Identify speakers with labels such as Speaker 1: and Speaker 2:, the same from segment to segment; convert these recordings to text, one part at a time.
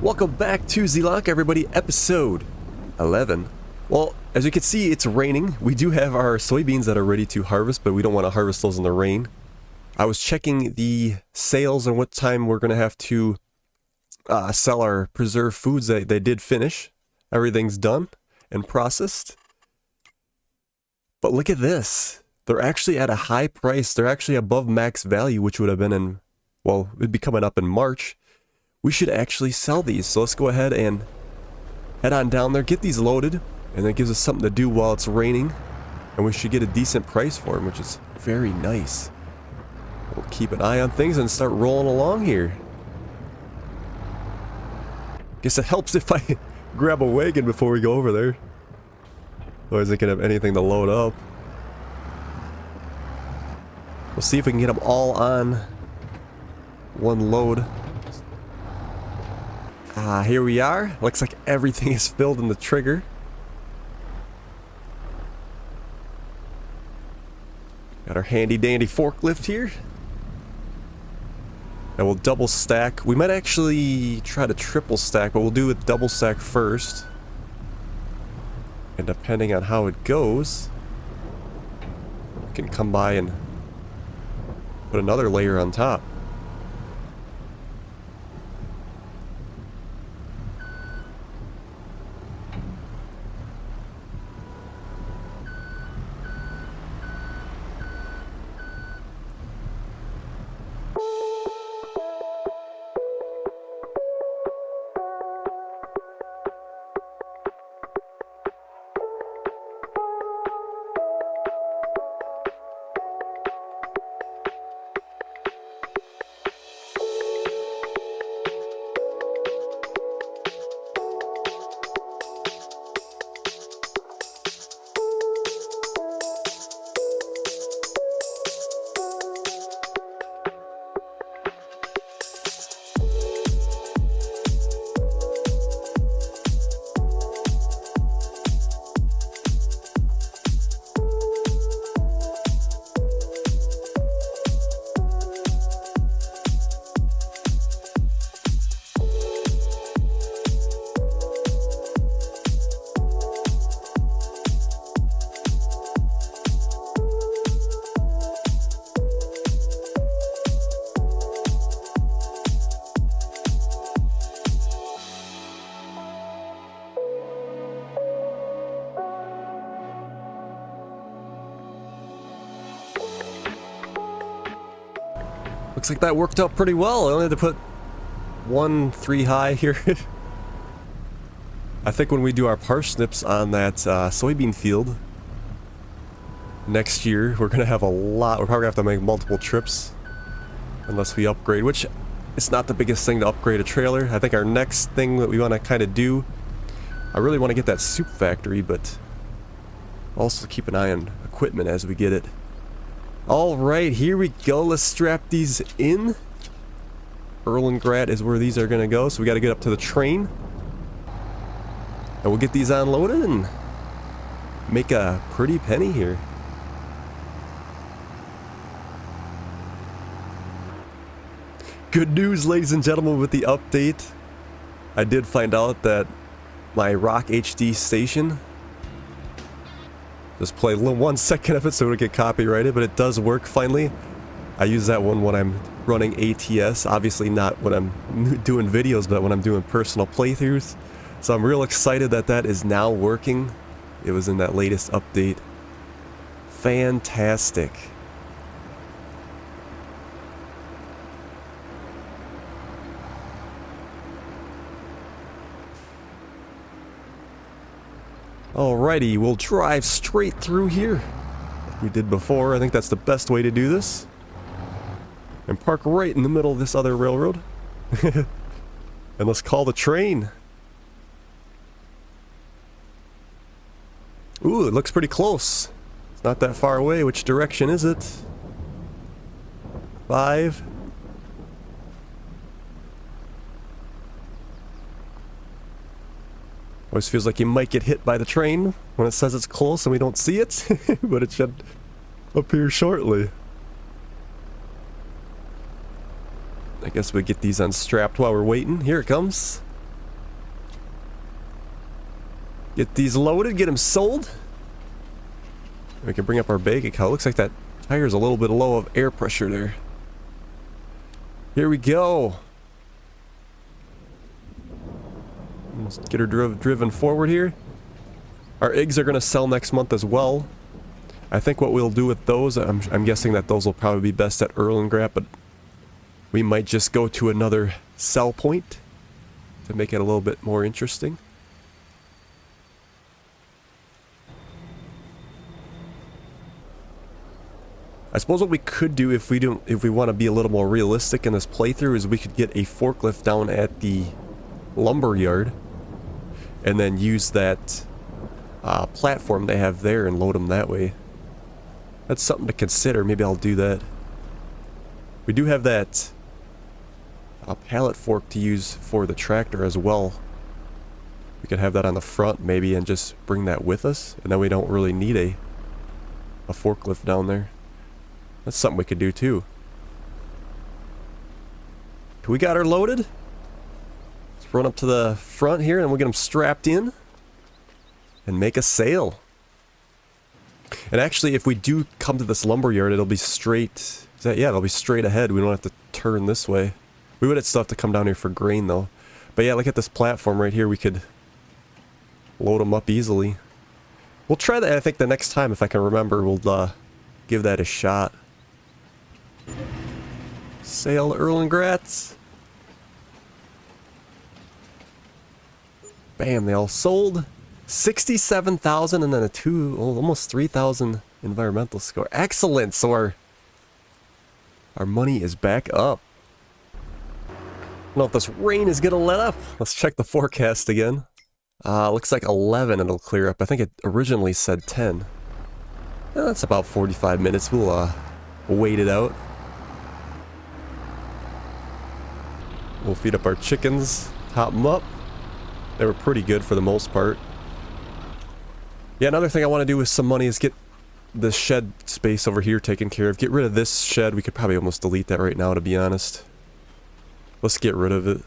Speaker 1: Welcome back to Zielonka, everybody, episode 11. Well, as you can see, it's raining. We do have our soybeans that are ready to harvest, but we don't want to harvest those in the rain. I was checking the sales and what time we're going to have to sell our preserved foods. They did finish. Everything's done and processed. But look at this. They're actually at a high price. They're actually above max value, which would have been in, well, it'd be coming up in March. We should actually sell these. So let's go ahead and head on down there, get these loaded, and that gives us something to do while it's raining. And we should get a decent price for them, which is very nice. We'll keep an eye on things and start rolling along here. Guess it helps if I grab a wagon before we go over there. Otherwise I can have anything to load up. We'll see if we can get them all on one load. Here we are. Looks like everything is filled in the trigger. Got our handy dandy forklift here. And we'll double stack. We might actually try to triple stack, but we'll do it double stack first. And depending on how it goes, we can come by and put another layer on top. Looks like that worked out pretty well. I only had to put 3 high here. I think when we do our parsnips on that soybean field next year, we're going to have a lot. We're probably going to have to make multiple trips unless we upgrade, which it's not the biggest thing to upgrade a trailer. I think our next thing that we want to kind of do, I really want to get that soup factory, but also keep an eye on equipment as we get it. Alright, here we go. Let's strap these in. Erlengrad is where these are going to go, so we got to get up to the train. And we'll get these unloaded and make a pretty penny here. Good news, ladies and gentlemen, with the update. I did find out that my Rock HD station, just play 1 second of it so it'll get copyrighted, but it does work finally. I use that one when I'm running ATS, obviously not when I'm doing videos, but when I'm doing personal playthroughs. So I'm real excited that that is now working. It was in that latest update. Fantastic. Alrighty, we'll drive straight through here. Like we did before. I think that's the best way to do this. And park right in the middle of this other railroad. And let's call the train. Ooh, it looks pretty close. It's not that far away. Which direction is it? 5. Always feels like you might get hit by the train when it says it's close and we don't see it, but it should appear shortly. I guess we get these unstrapped while we're waiting. Here it comes. Get these loaded, get them sold. We can bring up our bank account. Looks like that tire's a little bit low of air pressure there. Here we go. Let's get her driven forward here. Our eggs are going to sell next month as well. I think what we'll do with those, I'm guessing that those will probably be best at Erlengratt, but we might just go to another sell point to make it a little bit more interesting. I suppose what we could do if we want to be a little more realistic in this playthrough is we could get a forklift down at the lumber yard and then use that platform they have there and load them that way. That's something to consider. Maybe I'll do that. We do have that pallet fork to use for the tractor as well. We could have that on the front maybe and just bring that with us, and then we don't really need a forklift down there. That's something we could do too. We got her loaded. Let's run up to the front here and we'll get them strapped in and make a sale. And actually, if we do come to this lumber yard, it'll be straight. Yeah, it'll be straight ahead. We don't have to turn this way. We would still have to come down here for grain though. But yeah, look at this platform right here. We could load them up easily. We'll try that. I think the next time, if I can remember, we'll give that a shot. Sale Erlengratt. Bam, they all sold. 67,000 and then almost 3,000 environmental score. Excellent. So our money is back up. I don't know if this rain is gonna let up. Let's check the forecast again. Looks like 11 it'll clear up. I think it originally said 10. That's about 45 minutes. We'll wait it out. We'll feed up our chickens, top them up. They were pretty good for the most part. Yeah, another thing I want to do with some money is get the shed space over here taken care of. Get rid of this shed. We could probably almost delete that right now, to be honest. Let's get rid of it.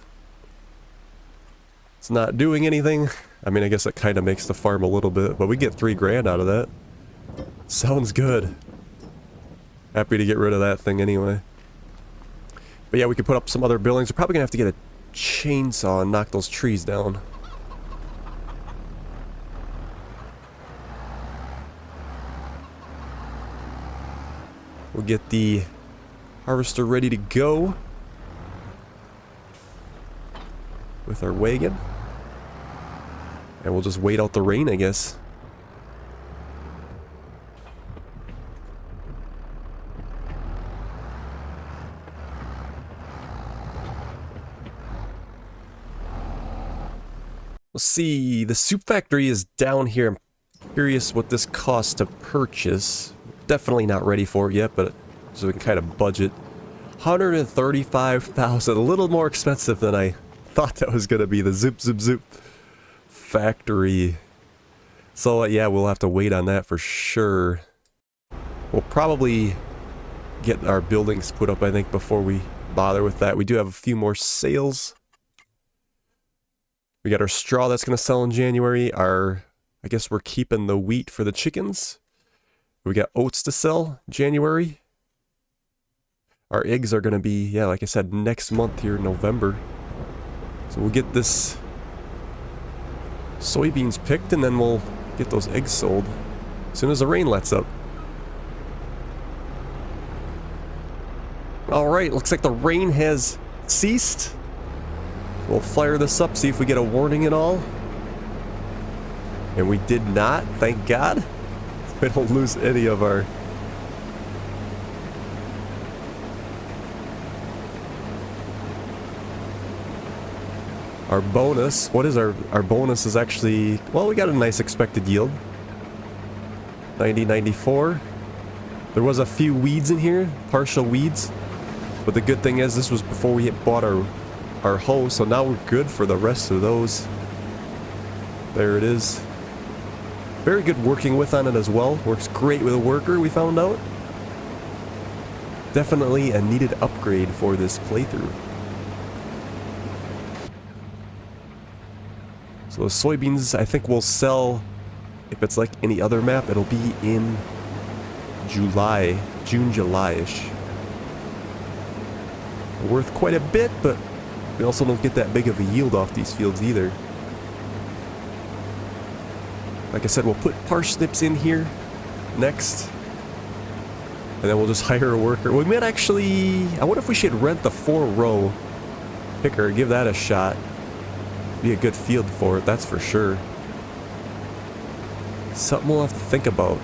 Speaker 1: It's not doing anything. I mean, I guess it kind of makes the farm a little bit, but we get 3 grand out of that. Sounds good. Happy to get rid of that thing anyway. But yeah, we could put up some other buildings. We're probably gonna have to get a chainsaw and knock those trees down. We'll get the harvester ready to go with our wagon. And we'll just wait out the rain, I guess. Let's see, the soup factory is down here. I'm curious what this costs to purchase. Definitely not ready for it yet, but so we can kind of budget. 135,000, a little more expensive than I thought that was going to be. The zoop factory. So yeah, we'll have to wait on that for sure. We'll probably get our buildings put up, I think, before we bother with that. We do have a few more sales. We got our straw that's going to sell in January. I guess we're keeping the wheat for the chickens. We got oats to sell January. Our eggs are going to be, yeah, like I said, next month here in November. So we'll get this soybeans picked and then we'll get those eggs sold as soon as the rain lets up. Alright, looks like the rain has ceased. We'll fire this up, see if we get a warning at all. And we did not, thank God. We don't lose any of our... Our bonus. What is our bonus is actually... Well, we got a nice expected yield. 90, 94. There was a few weeds in here, partial weeds. But the good thing is this was before we had bought our hoe, so now we're good for the rest of those. There it is. Very good working with on it as well. Works great with a worker, we found out. Definitely a needed upgrade for this playthrough. So the soybeans, I think we'll sell, if it's like any other map, it'll be in July, June, July-ish. Worth quite a bit, but we also don't get that big of a yield off these fields either. Like I said, we'll put parsnips in here next. And then we'll just hire a worker. We might actually... I wonder if we should rent the 4-row picker, give that a shot. Be a good field for it, that's for sure. Something we'll have to think about.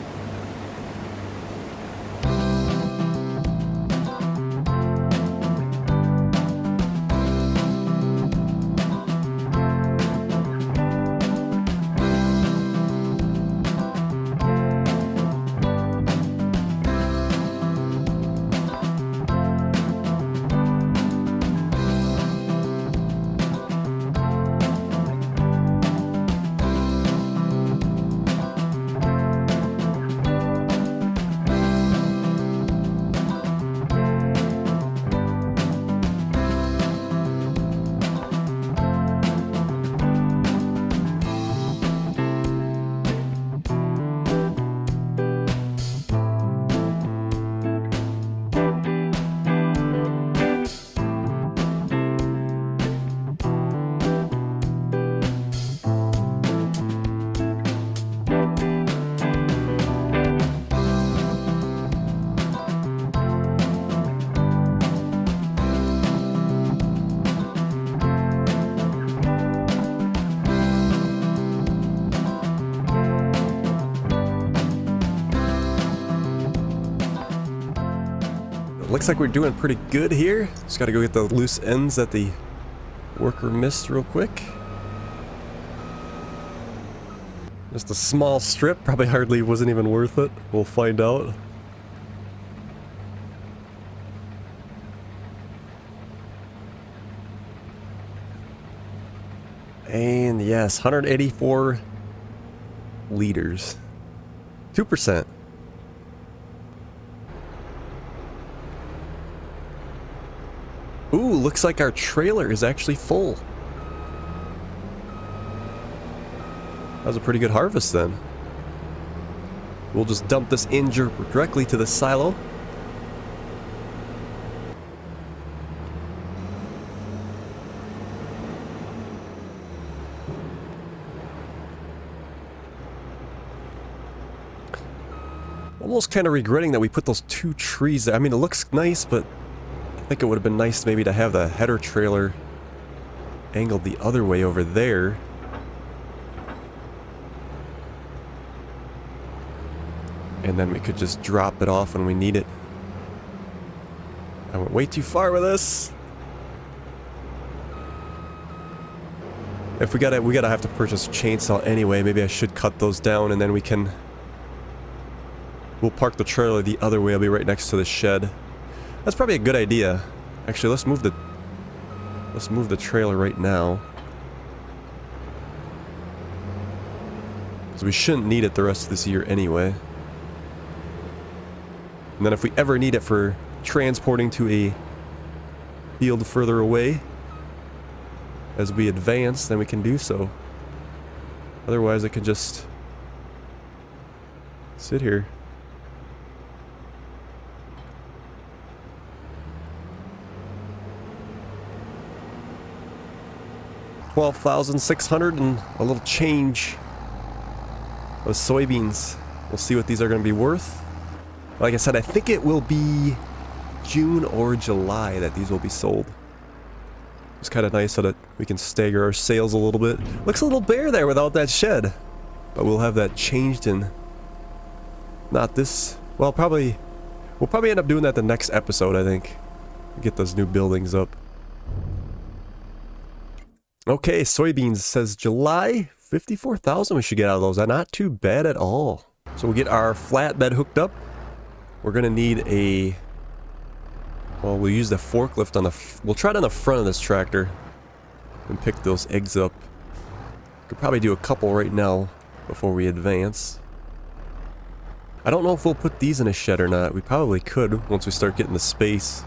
Speaker 1: Looks like we're doing pretty good here. Just gotta go get the loose ends that the worker missed real quick. Just a small strip, probably hardly wasn't even worth it. We'll find out. And yes, 184 liters. 2%. Ooh, looks like our trailer is actually full. That was a pretty good harvest then. We'll just dump this in directly to the silo. Almost kind of regretting that we put those 2 trees there. I mean, it looks nice, but I think it would have been nice maybe to have the header trailer angled the other way over there. And then we could just drop it off when we need it. I went way too far with this. If we gotta have to purchase a chainsaw anyway. Maybe I should cut those down and then we'll park the trailer the other way. I'll be right next to the shed. That's probably a good idea. Actually, let's move the trailer right now. Because we shouldn't need it the rest of this year anyway. And then if we ever need it for transporting to a field further away as we advance, then we can do so. Otherwise, it can just sit here. 12,600 and a little change of soybeans. We'll see what these are going to be worth. Like I said, I think it will be June or July that these will be sold. It's kind of nice so that we can stagger our sales a little bit. Looks a little bare there without that shed. But we'll have that changed in... Not this... Well, we'll probably end up doing that the next episode, I think. Get those new buildings up. Okay, soybeans says July. 54,000 we should get out of those. Not too bad at all. So we'll get our flatbed hooked up. We're going to need a... Well, we'll use the forklift on the... We'll try it on the front of this tractor. And pick those eggs up. Could probably do a couple right now before we advance. I don't know if we'll put these in a shed or not. We probably could once we start getting the space.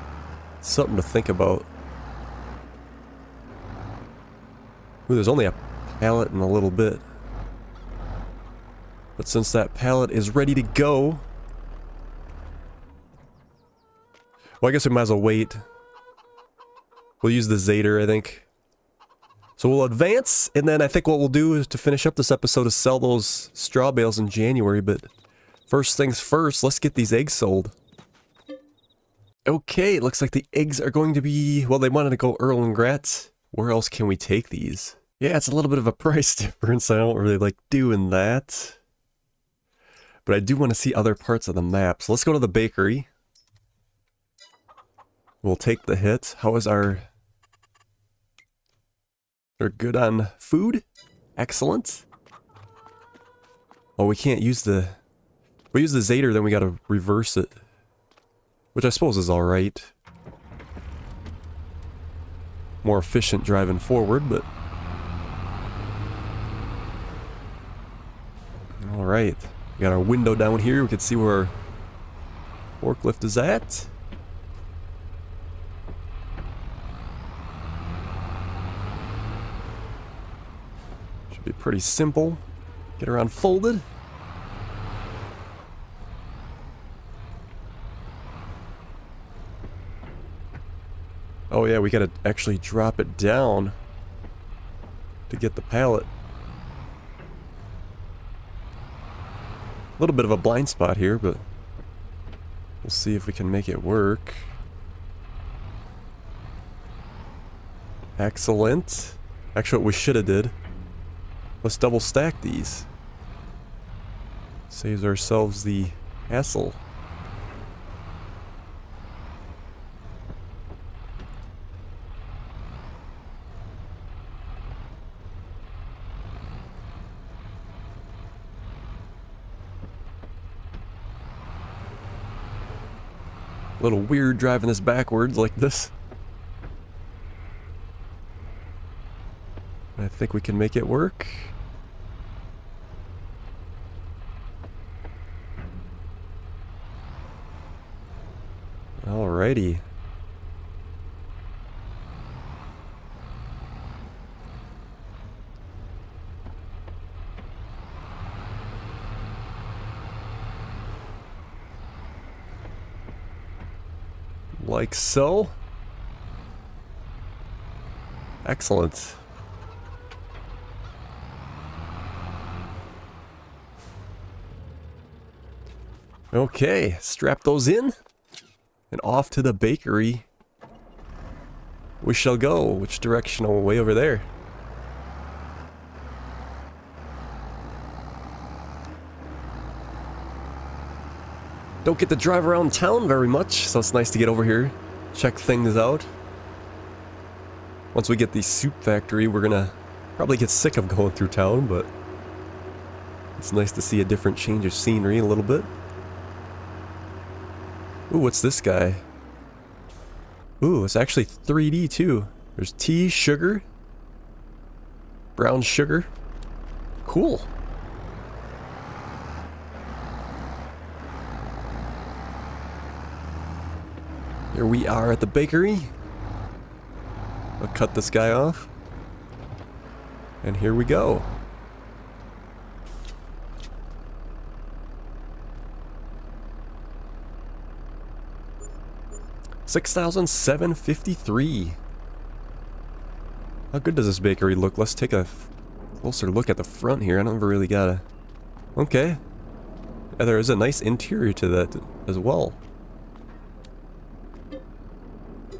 Speaker 1: Something to think about. Ooh, there's only a pallet in a little bit. But since that pallet is ready to go... Well, I guess we might as well wait. We'll use the Zader, I think. So we'll advance, and then I think what we'll do is to finish up this episode is sell those straw bales in January, but first things first, let's get these eggs sold. Okay, it looks like the eggs are going to be... Well, they wanted to go Earl and Gratz. Where else can we take these? Yeah, it's a little bit of a price difference. I don't really like doing that. But I do want to see other parts of the map. So let's go to the bakery. We'll take the hit. How is our... They're good on food? Excellent. Oh, we can't use the... If we use the Zader, then we gotta reverse it. Which I suppose is alright. More efficient driving forward, but... Alright. We got our window down here. We can see where our forklift is at. Should be pretty simple. Get her unfolded. Oh yeah, we gotta actually drop it down to get the pallet. A little bit of a blind spot here, but we'll see if we can make it work. Excellent. Actually, what we should have did, let's double stack these. Saves ourselves the hassle. A little weird driving this backwards like this. I think we can make it work. Alrighty. Like so. Excellent. Okay, strap those in, and off to the bakery we shall go. Which direction? Oh, way over there. Don't get to drive around town very much, so it's nice to get over here, check things out. Once we get the soup factory, we're gonna probably get sick of going through town, but it's nice to see a different change of scenery a little bit. Ooh, what's this guy? Ooh, it's actually 3D too. There's tea, sugar, brown sugar. Cool. Here we are at the bakery. I'll cut this guy off. And here we go. $6,753. How good does this bakery look? Let's take a closer look at the front here. I don't really got a... Okay. Yeah, there is a nice interior to that as well.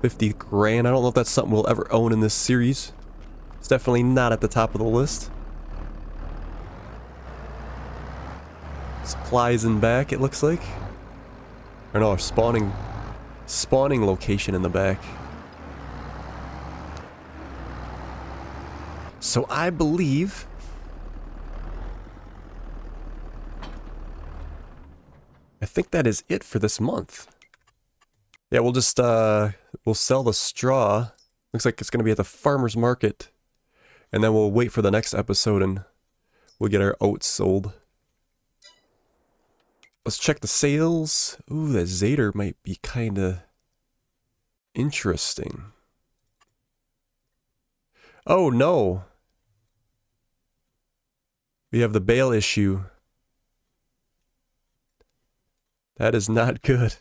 Speaker 1: 50 grand. I don't know if that's something we'll ever own in this series. It's definitely not at the top of the list. Supplies in back, it looks like. Or no, spawning location in the back. So I believe I think that is it for this month. Yeah, we'll just we'll sell the straw. Looks like it's gonna be at the farmer's market. And then we'll wait for the next episode and we'll get our oats sold. Let's check the sales. Ooh, that Zader might be kinda interesting. Oh no. We have the bale issue. That is not good.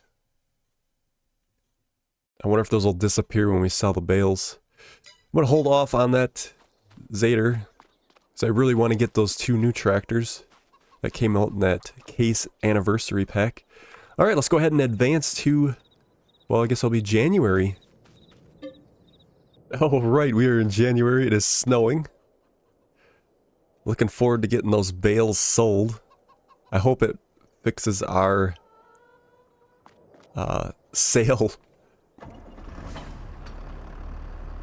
Speaker 1: I wonder if those will disappear when we sell the bales. I'm going to hold off on that Zader, because I really want to get those 2 new tractors that came out in that case anniversary pack. Alright, let's go ahead and advance to, well, I guess it'll be January. Oh, right, we are in January. It is snowing. Looking forward to getting those bales sold. I hope it fixes our sale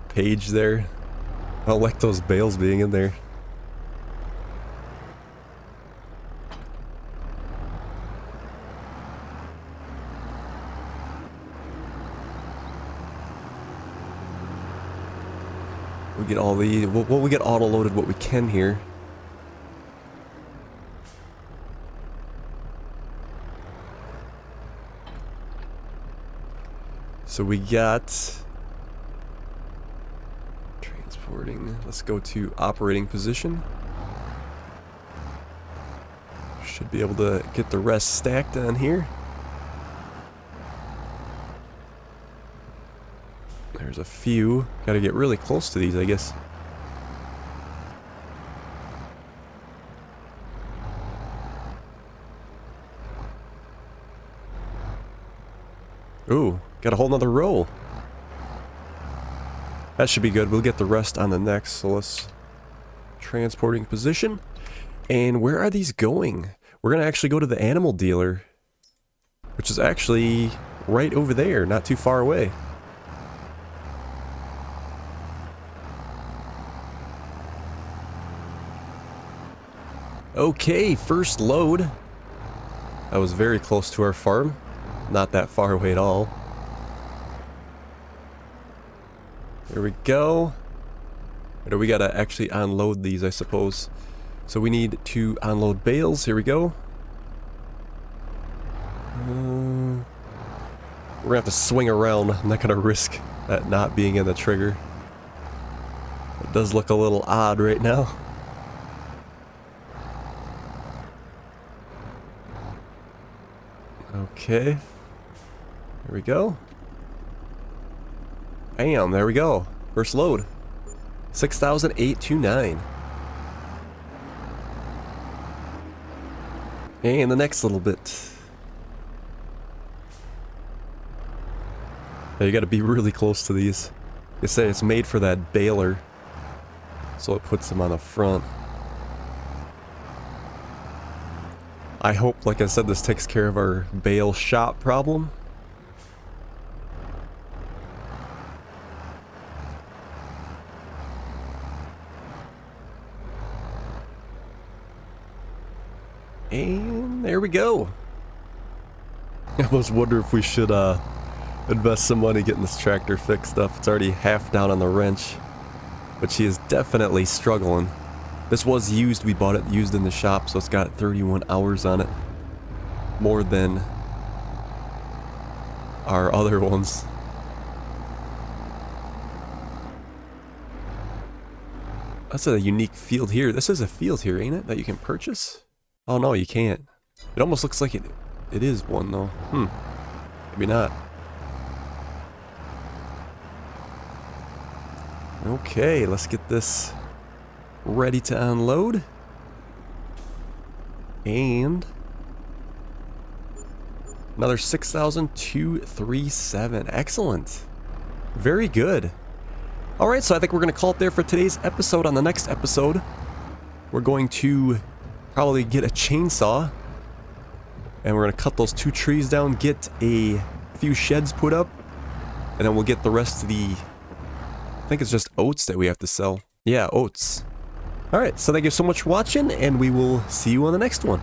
Speaker 1: page there. I don't like those bales being in there. We get all the, well, we get auto-loaded what we can here. So we got transporting. Let's go to operating position. Should be able to get the rest stacked on here. There's a few. Gotta get really close to these, I guess. Ooh, got a whole nother row. That should be good. We'll get the rest on the next. So let's transporting position. And where are these going? We're gonna actually go to the animal dealer, which is actually right over there, not too far away. Okay, first load. That was very close to our farm. Not that far away at all. There we go. Or we gotta actually unload these, I suppose. So we need to unload bales. Here we go. We're gonna have to swing around. I'm not gonna risk that not being in the trigger. It does look a little odd right now. Okay. Here we go. Bam, there we go. First load. 6,829. And the next little bit. Yeah, you gotta be really close to these. They say it's made for that baler, so it puts them on the front. I hope, like I said, this takes care of our bale shop problem. And there we go. I almost wonder if we should invest some money getting this tractor fixed up. It's already half down on the wrench, but she is definitely struggling. This was used, we bought it used in the shop, so it's got 31 hours on it. More than our other ones. That's a unique field here. This is a field here, ain't it? That you can purchase? Oh no, you can't. It almost looks like it is one though. Maybe not. Okay, let's get this ready to unload. And another 6,237. Excellent. Very good. Alright, so I think we're going to call it there for today's episode. On the next episode, we're going to probably get a chainsaw. And we're going to cut those 2 trees down, get a few sheds put up. And then we'll get the rest of the... I think it's just oats that we have to sell. Yeah, oats. Alright, so thank you so much for watching, and we will see you on the next one.